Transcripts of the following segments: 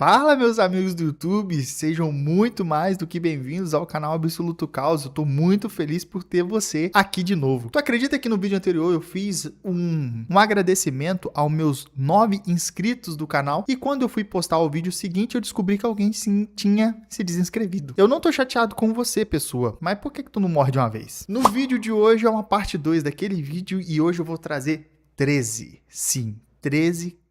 Fala, meus amigos do YouTube, sejam muito mais do que bem-vindos ao canal Absoluto Caos. Eu tô muito feliz por ter você aqui de novo. Tu acredita que no vídeo anterior eu fiz um agradecimento aos meus 9 inscritos do canal e quando eu fui postar o vídeo seguinte eu descobri que alguém sim tinha se desinscrevido. Eu não tô chateado com você, pessoa, mas por que tu não morre de uma vez? No vídeo de hoje é uma parte 2 daquele vídeo e hoje eu vou trazer 13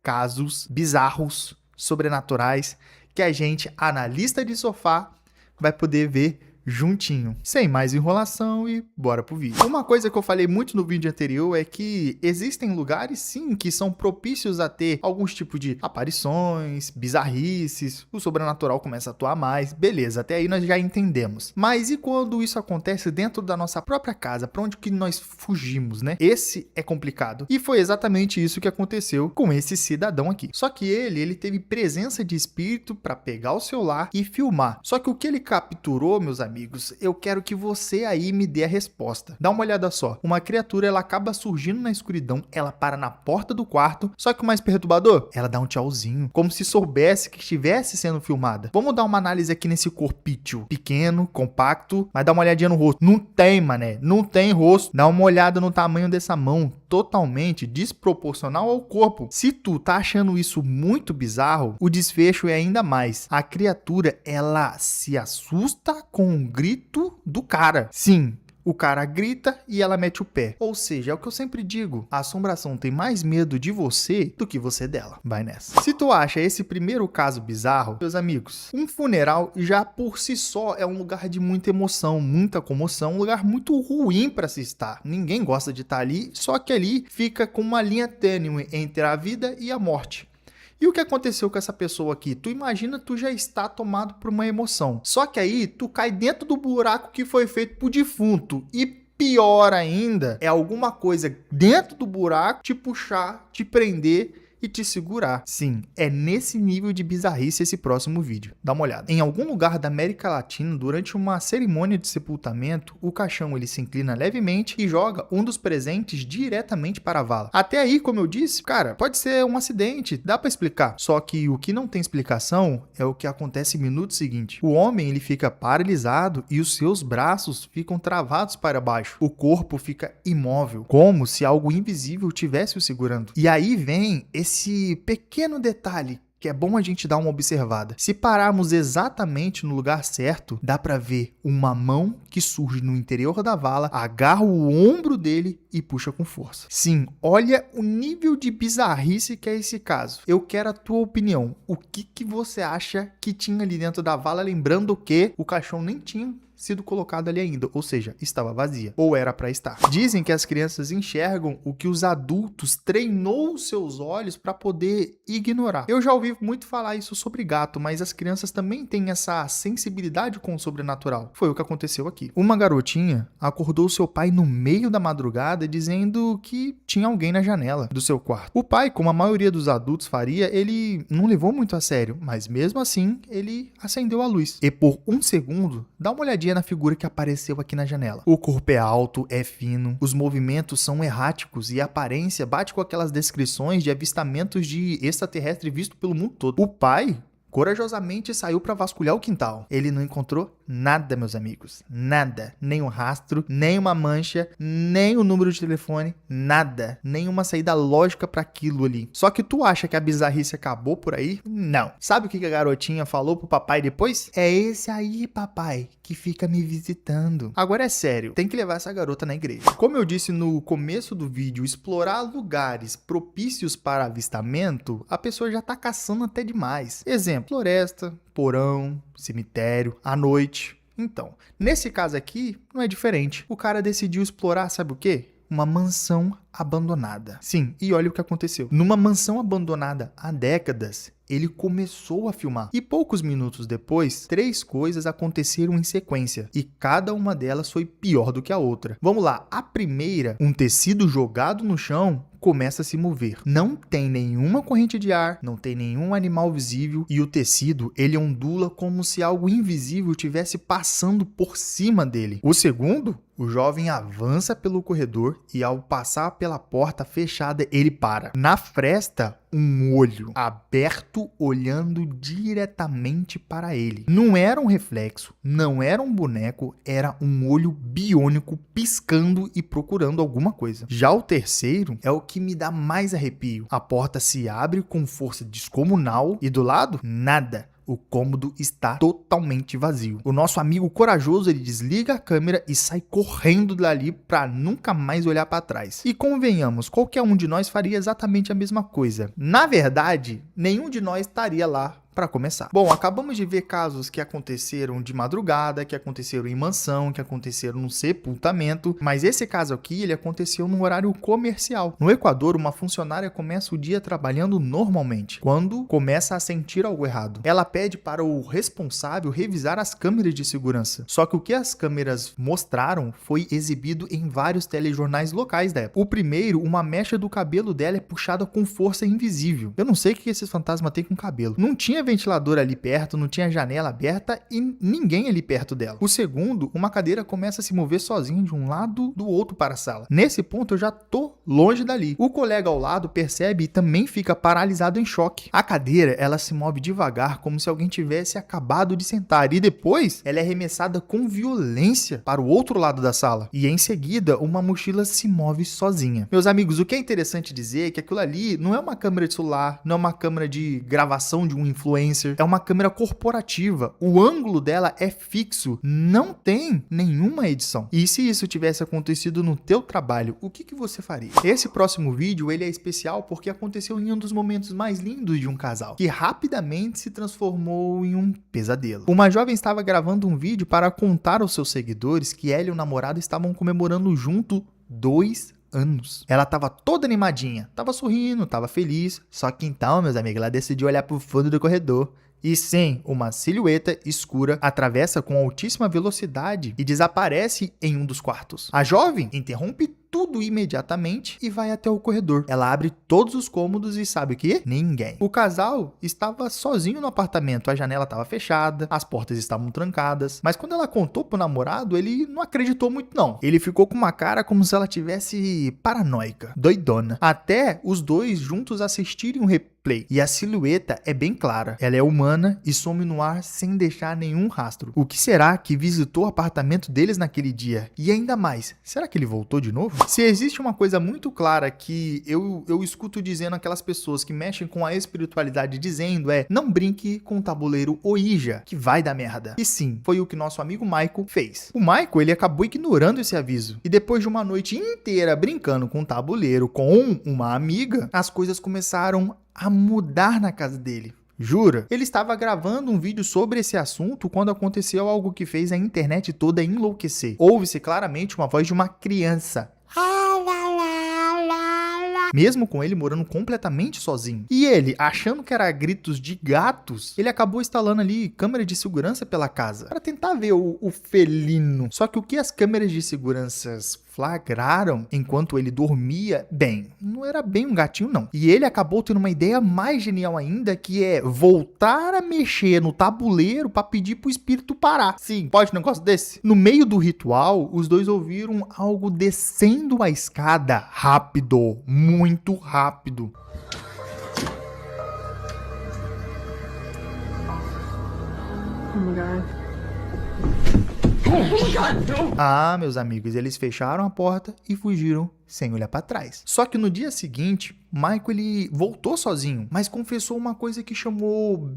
casos bizarros, sobrenaturais, que a gente, analista de sofá, vai poder ver juntinho. Sem mais enrolação e bora pro vídeo. Uma coisa que eu falei muito no vídeo anterior é que existem lugares, sim, que são propícios a ter alguns tipos de aparições, bizarrices, o sobrenatural começa a atuar mais, beleza, até aí nós já entendemos. Mas e quando isso acontece dentro da nossa própria casa, pra onde que nós fugimos, né? Esse é complicado. E foi exatamente isso que aconteceu com esse cidadão aqui. Só que ele teve presença de espírito pra pegar o celular e filmar. Só que o que ele capturou, meus amigos, eu quero que você aí me dê a resposta. Dá uma olhada só. Uma criatura, ela acaba surgindo na escuridão, ela para na porta do quarto, só que o mais perturbador, ela dá um tchauzinho, como se soubesse que estivesse sendo filmada. Vamos dar uma análise aqui nesse corpício. Pequeno, compacto, mas dá uma olhadinha no rosto. Não tem, mané. Não tem rosto. Dá uma olhada no tamanho dessa mão, totalmente desproporcional ao corpo. Se tu tá achando isso muito bizarro, o desfecho é ainda mais. A criatura, ela se assusta com o grito do cara. Sim, o cara grita e ela mete o pé. Ou seja, é o que eu sempre digo, a assombração tem mais medo de você do que você dela. Vai nessa. Se tu acha esse primeiro caso bizarro, meus amigos, um funeral já por si só é um lugar de muita emoção, muita comoção, um lugar muito ruim para se estar. Ninguém gosta de estar ali, só que ali fica com uma linha tênue entre a vida e a morte. E o que aconteceu com essa pessoa aqui? Tu imagina, tu já está tomado por uma emoção. Só que aí, tu cai dentro do buraco que foi feito pro defunto. E pior ainda, é alguma coisa dentro do buraco te puxar, te prender e te segurar. Sim, é nesse nível de bizarrice esse próximo vídeo. Dá uma olhada. Em algum lugar da América Latina, durante uma cerimônia de sepultamento, o caixão ele se inclina levemente e joga um dos presentes diretamente para a vala. Até aí, como eu disse, cara, pode ser um acidente, dá para explicar. Só que o que não tem explicação é o que acontece no minuto seguinte. O homem ele fica paralisado e os seus braços ficam travados para baixo. O corpo fica imóvel, como se algo invisível tivesse o segurando. E aí vem esse pequeno detalhe que é bom a gente dar uma observada. Se pararmos exatamente no lugar certo, dá pra ver uma mão que surge no interior da vala, agarra o ombro dele e puxa com força. Sim, olha o nível de bizarrice que é esse caso. Eu quero a tua opinião. O que você acha que tinha ali dentro da vala, lembrando que o caixão nem tinha sido colocado ali ainda, ou seja, estava vazia, ou era para estar. Dizem que as crianças enxergam o que os adultos treinou os seus olhos para poder ignorar. Eu já ouvi muito falar isso sobre gato, mas as crianças também têm essa sensibilidade com o sobrenatural. Foi o que aconteceu aqui. Uma garotinha acordou seu pai no meio da madrugada dizendo que tinha alguém na janela do seu quarto. O pai, como a maioria dos adultos faria, ele não levou muito a sério, mas mesmo assim, ele acendeu a luz. E por um segundo, dá uma olhadinha na figura que apareceu aqui na janela. O corpo é alto, é fino, os movimentos são erráticos e a aparência bate com aquelas descrições de avistamentos de extraterrestre visto pelo mundo todo. O pai corajosamente saiu para vasculhar o quintal. Ele não encontrou nada, meus amigos. Nada. Nem um rastro, nem uma mancha, nem o número de telefone, nada. Nenhuma saída lógica para aquilo ali. Só que tu acha que a bizarrice acabou por aí? Não. Sabe o que a garotinha falou pro papai depois? É esse aí, papai, que fica me visitando. Agora é sério, tem que levar essa garota na igreja. Como eu disse no começo do vídeo, explorar lugares propícios para avistamento, a pessoa já tá caçando até demais. Exemplo, floresta, porão, cemitério, à noite. Então, nesse caso aqui, não é diferente. O cara decidiu explorar, sabe o quê? Uma mansão abandonada. Sim, e olha o que aconteceu. Numa mansão abandonada há décadas, ele começou a filmar. E poucos minutos depois, 3 coisas aconteceram em sequência. E cada uma delas foi pior do que a outra. Vamos lá. A primeira, um tecido jogado no chão, começa a se mover. Não tem nenhuma corrente de ar, não tem nenhum animal visível e o tecido, ele ondula como se algo invisível estivesse passando por cima dele. O segundo, o jovem avança pelo corredor e ao passar pela porta fechada, ele para. Na fresta, um olho aberto olhando diretamente para ele. Não era um reflexo, não era um boneco, era um olho biônico piscando e procurando alguma coisa. Já o terceiro é o que me dá mais arrepio. A porta se abre com força descomunal e do lado, nada. O cômodo está totalmente vazio. O nosso amigo corajoso, ele desliga a câmera e sai correndo dali para nunca mais olhar para trás. E convenhamos, qualquer um de nós faria exatamente a mesma coisa. Na verdade, nenhum de nós estaria lá para começar. Bom, acabamos de ver casos que aconteceram de madrugada, que aconteceram em mansão, que aconteceram no sepultamento, mas esse caso aqui, ele aconteceu num horário comercial. No Equador, uma funcionária começa o dia trabalhando normalmente, quando começa a sentir algo errado. Ela pede para o responsável revisar as câmeras de segurança. Só que o que as câmeras mostraram foi exibido em vários telejornais locais da época. O primeiro, uma mecha do cabelo dela é puxada com força invisível. Eu não sei o que esses fantasmas têm com cabelo. Não tinha ventilador ali perto, não tinha janela aberta e ninguém ali perto dela. O segundo, uma cadeira começa a se mover sozinha de um lado do outro para a sala. Nesse ponto eu já tô longe dali. O colega ao lado percebe e também fica paralisado em choque. A cadeira, ela se move devagar como se alguém tivesse acabado de sentar e depois ela é arremessada com violência para o outro lado da sala. E em seguida, uma mochila se move sozinha. Meus amigos, o que é interessante dizer é que aquilo ali não é uma câmera de celular, não é uma câmera de gravação de um influencer, é uma câmera corporativa. O ângulo dela é fixo, não tem nenhuma edição. E se isso tivesse acontecido no teu trabalho, o que você faria? Esse próximo vídeo, ele é especial porque aconteceu em um dos momentos mais lindos de um casal, que rapidamente se transformou em um pesadelo. Uma jovem estava gravando um vídeo para contar aos seus seguidores que ela e o namorado estavam comemorando junto 2 anos. Ela tava toda animadinha, tava sorrindo, tava feliz, só que então, meus amigos, ela decidiu olhar pro fundo do corredor e sim, uma silhueta escura atravessa com altíssima velocidade e desaparece em um dos quartos. A jovem interrompe tudo imediatamente e vai até o corredor. Ela abre todos os cômodos e sabe o que? Ninguém. O casal estava sozinho no apartamento, a janela estava fechada, as portas estavam trancadas, mas quando ela contou pro namorado, ele não acreditou muito não. Ele ficou com uma cara como se ela tivesse paranoica, doidona. Até os dois juntos assistirem um replay. E a silhueta é bem clara. Ela é humana e some no ar sem deixar nenhum rastro. O que será que visitou o apartamento deles naquele dia? E ainda mais, será que ele voltou de novo? Se existe uma coisa muito clara que eu escuto dizendo aquelas pessoas que mexem com a espiritualidade dizendo não brinque com o tabuleiro Ouija, que vai dar merda. E sim, foi o que nosso amigo Michael fez. O Michael, ele acabou ignorando esse aviso. E depois de uma noite inteira brincando com o tabuleiro com uma amiga, as coisas começaram a mudar na casa dele. Jura? Ele estava gravando um vídeo sobre esse assunto quando aconteceu algo que fez a internet toda enlouquecer. Ouve-se claramente uma voz de uma criança. Mesmo com ele morando completamente sozinho. E ele, achando que era gritos de gatos, ele acabou instalando ali câmera de segurança pela casa para tentar ver o felino. Só que o que as câmeras de segurança flagraram enquanto ele dormia, bem, não era bem um gatinho não. E ele acabou tendo uma ideia mais genial ainda, que é voltar a mexer no tabuleiro para pedir pro espírito parar. Sim, pode um negócio desse? No meio do ritual, os dois ouviram algo descendo a escada rápido, muito rápido. Oh my God. Ah, meus amigos, eles fecharam a porta e fugiram sem olhar para trás. Só que no dia seguinte, Michael ele voltou sozinho, mas confessou uma coisa que chamou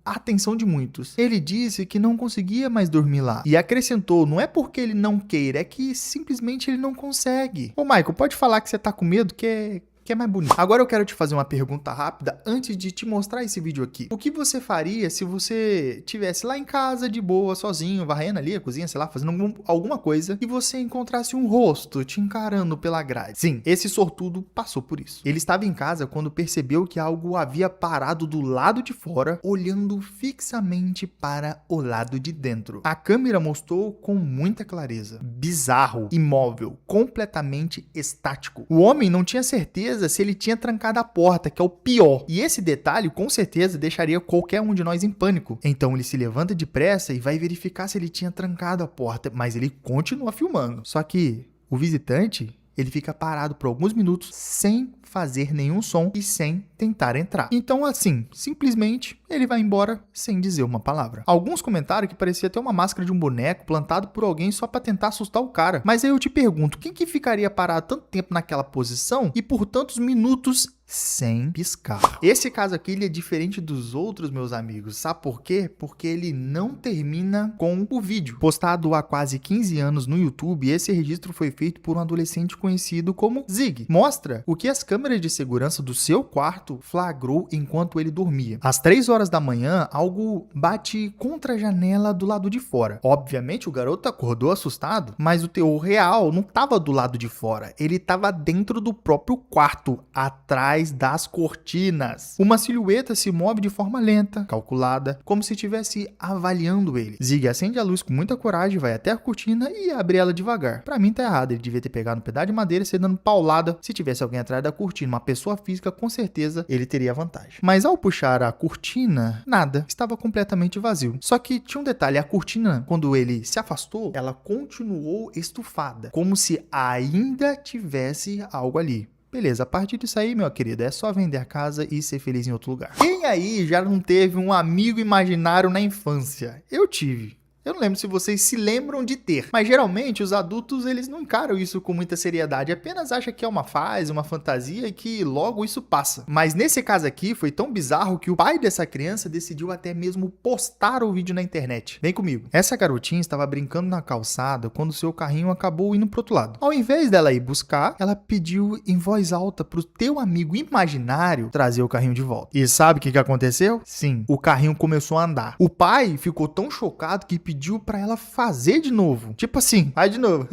a atenção de muitos. Ele disse que não conseguia mais dormir lá e acrescentou, não é porque ele não queira, é que simplesmente ele não consegue. Ô Michael, pode falar que você tá com medo, que é mais bonito. Agora eu quero te fazer uma pergunta rápida antes de te mostrar esse vídeo aqui. O que você faria se você estivesse lá em casa de boa, sozinho, varrendo ali a cozinha, sei lá, fazendo alguma coisa e você encontrasse um rosto te encarando pela grade? Sim, esse sortudo passou por isso. Ele estava em casa quando percebeu que algo havia parado do lado de fora, olhando fixamente para o lado de dentro. A câmera mostrou com muita clareza. Bizarro, imóvel, completamente estático. O homem não tinha certeza se ele tinha trancado a porta, que é o pior. E esse detalhe, com certeza, deixaria qualquer um de nós em pânico. Então ele se levanta depressa e vai verificar se ele tinha trancado a porta, mas ele continua filmando. Só que o visitante, ele fica parado por alguns minutos sem fazer nenhum som e sem tentar entrar. Então, assim, simplesmente ele vai embora sem dizer uma palavra. Alguns comentaram que parecia ter uma máscara de um boneco plantado por alguém só pra tentar assustar o cara. Mas aí eu te pergunto, quem que ficaria parado tanto tempo naquela posição e por tantos minutos sem piscar? Esse caso aqui ele é diferente dos outros, meus amigos. Sabe por quê? Porque ele não termina com o vídeo. Postado há quase 15 anos no YouTube, esse registro foi feito por um adolescente conhecido como Zig. Mostra o que as câmeras de segurança do seu quarto flagrou enquanto ele dormia. Às 3 horas da manhã, algo bate contra a janela do lado de fora. Obviamente, o garoto acordou assustado, mas o teor real não estava do lado de fora. Ele estava dentro do próprio quarto, atrás das cortinas. Uma silhueta se move de forma lenta, calculada, como se estivesse avaliando ele. Zig acende a luz com muita coragem, vai até a cortina e abre ela devagar. Pra mim tá errado, ele devia ter pegado um pedaço de madeira e sair dando paulada. Se tivesse alguém atrás da cortina, uma pessoa física, com certeza ele teria vantagem. Mas ao puxar a cortina, nada, estava completamente vazio. Só que tinha um detalhe, a cortina, quando ele se afastou, ela continuou estufada, como se ainda tivesse algo ali. Beleza, a partir disso aí, meu querido, é só vender a casa e ser feliz em outro lugar. Quem aí já não teve um amigo imaginário na infância? Eu tive. Eu não lembro se vocês se lembram de ter, mas geralmente os adultos eles não encaram isso com muita seriedade, apenas acham que é uma fase, uma fantasia e que logo isso passa. Mas nesse caso aqui foi tão bizarro que o pai dessa criança decidiu até mesmo postar o vídeo na internet. Vem comigo. Essa garotinha estava brincando na calçada quando seu carrinho acabou indo pro outro lado. Ao invés dela ir buscar, ela pediu em voz alta pro teu amigo imaginário trazer o carrinho de volta. E sabe o que aconteceu? Sim, o carrinho começou a andar. O pai ficou tão chocado que pediu pra ela fazer de novo. Tipo assim, vai de novo.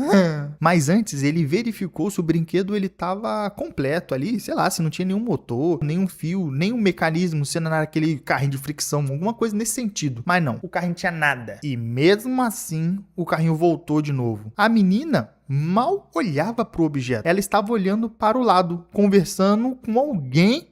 Mas antes, ele verificou se o brinquedo ele tava completo ali, sei lá, se não tinha nenhum motor, nenhum fio, nenhum mecanismo, se não era aquele carrinho de fricção, alguma coisa nesse sentido. Mas não, o carrinho tinha nada. E mesmo assim, o carrinho voltou de novo. A menina mal olhava pro objeto. Ela estava olhando para o lado, conversando com alguém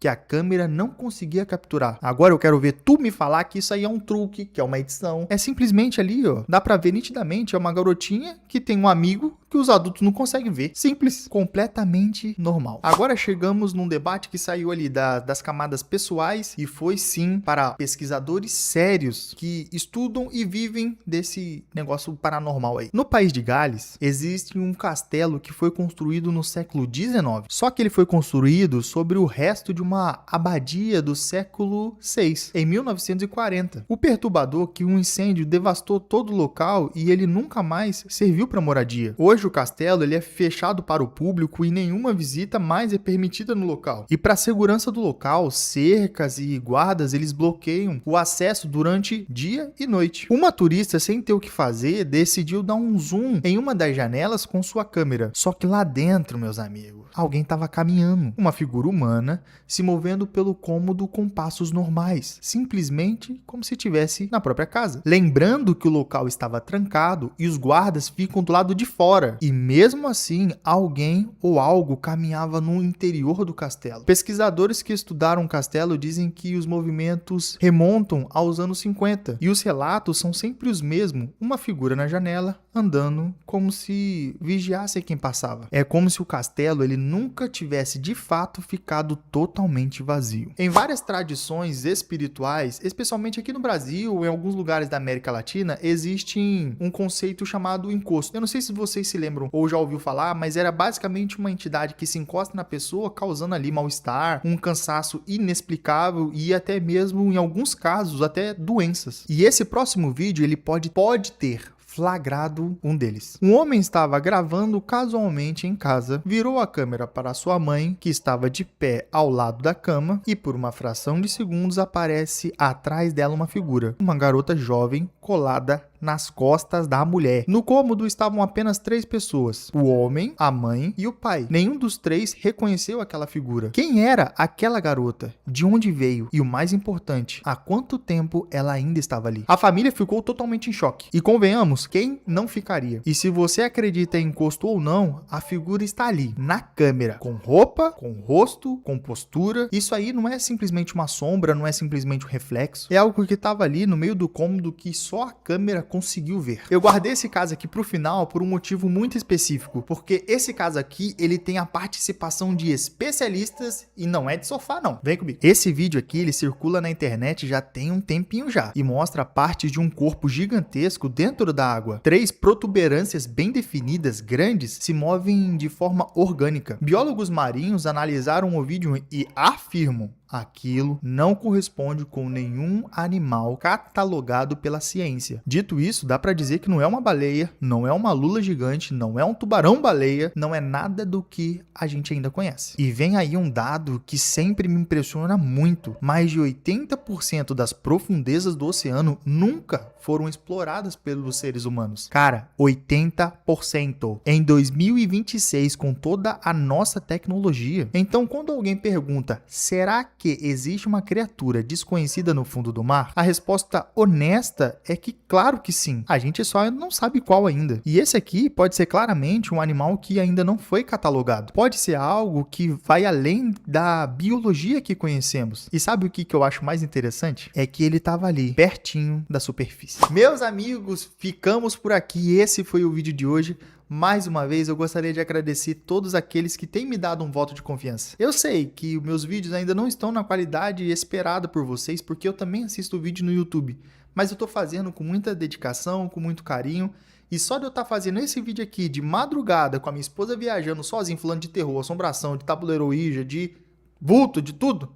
que a câmera não conseguia capturar. Agora eu quero ver tu me falar que isso aí é um truque, que é uma edição. É simplesmente ali, ó, dá pra ver nitidamente, é uma garotinha que tem um amigo que os adultos não conseguem ver. Simples, completamente normal. Agora chegamos num debate que saiu ali das camadas pessoais e foi sim para pesquisadores sérios que estudam e vivem desse negócio paranormal aí. No país de Gales, existe um castelo que foi construído no século XIX, só que ele foi construído sobre o resto de uma abadia do século VI, em 1940. O perturbador que um incêndio devastou todo o local e ele nunca mais serviu para moradia. Hoje o castelo ele é fechado para o público e nenhuma visita mais é permitida no local. E para a segurança do local, cercas e guardas eles bloqueiam o acesso durante dia e noite. Uma turista, sem ter o que fazer, decidiu dar um zoom em uma das janelas com sua câmera. Só que lá dentro, meus amigos, alguém estava caminhando. Uma figura humana se movendo pelo cômodo com passos normais, simplesmente como se estivesse na própria casa. Lembrando que o local estava trancado e os guardas ficam do lado de fora. E mesmo assim, alguém ou algo caminhava no interior do castelo. Pesquisadores que estudaram o castelo dizem que os movimentos remontam aos anos 50 e os relatos são sempre os mesmos. Uma figura na janela andando como se vigiasse quem passava. É como se o castelo ele nunca tivesse de fato ficado totalmente vazio. Em várias tradições espirituais, especialmente aqui no Brasil ou em alguns lugares da América Latina, existe um conceito chamado encosto. Eu não sei se vocês se lembram ou já ouviu falar, mas era basicamente uma entidade que se encosta na pessoa, causando ali mal-estar, um cansaço inexplicável e até mesmo, em alguns casos, até doenças. E esse próximo vídeo, ele pode ter flagrado um deles. Um homem estava gravando casualmente em casa, virou a câmera para sua mãe, que estava de pé ao lado da cama, e por uma fração de segundos aparece atrás dela uma figura, uma garota jovem colada nas costas da mulher. No cômodo estavam apenas 3 pessoas: o homem, a mãe e o pai. Nenhum dos 3 reconheceu aquela figura. Quem era aquela garota? De onde veio? E o mais importante, há quanto tempo ela ainda estava ali? A família ficou totalmente em choque. E convenhamos, quem não ficaria? E se você acredita em encosto ou não, a figura está ali, na câmera, com roupa, com rosto, com postura. Isso aí não é simplesmente uma sombra, não é simplesmente um reflexo. É algo que estava ali no meio do cômodo que só a câmera conseguiu ver. Eu guardei esse caso aqui pro final por um motivo muito específico, porque esse caso aqui, ele tem a participação de especialistas e não é de sofá não. Vem comigo. Esse vídeo aqui, ele circula na internet já tem um tempinho já e mostra partes de um corpo gigantesco dentro da água. 3 protuberâncias bem definidas, grandes, se movem de forma orgânica. Biólogos marinhos analisaram o vídeo e afirmam: aquilo não corresponde com nenhum animal catalogado pela ciência. Dito isso, dá pra dizer que não é uma baleia, não é uma lula gigante, não é um tubarão-baleia, não é nada do que a gente ainda conhece. E vem aí um dado que sempre me impressiona muito: mais de 80% das profundezas do oceano nunca foram exploradas pelos seres humanos. Cara, 80%. Em 2026, com toda a nossa tecnologia. Então, quando alguém pergunta, será que existe uma criatura desconhecida no fundo do mar? A resposta honesta é que claro que sim. A gente só não sabe qual ainda. E esse aqui pode ser claramente um animal que ainda não foi catalogado. Pode ser algo que vai além da biologia que conhecemos. E sabe o que eu acho mais interessante? É que ele estava ali, pertinho da superfície. Meus amigos, ficamos por aqui. Esse foi o vídeo de hoje. Mais uma vez, eu gostaria de agradecer todos aqueles que têm me dado um voto de confiança. Eu sei que os meus vídeos ainda não estão na qualidade esperada por vocês, porque eu também assisto vídeo no YouTube. Mas eu estou fazendo com muita dedicação, com muito carinho. E só de eu estar fazendo esse vídeo aqui de madrugada, com a minha esposa viajando sozinho, falando de terror, assombração, de tabuleiro ouija, de vulto, de tudo,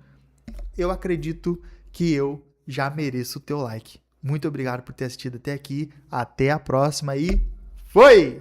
eu acredito que eu já mereço o teu like. Muito obrigado por ter assistido até aqui. Até a próxima e foi!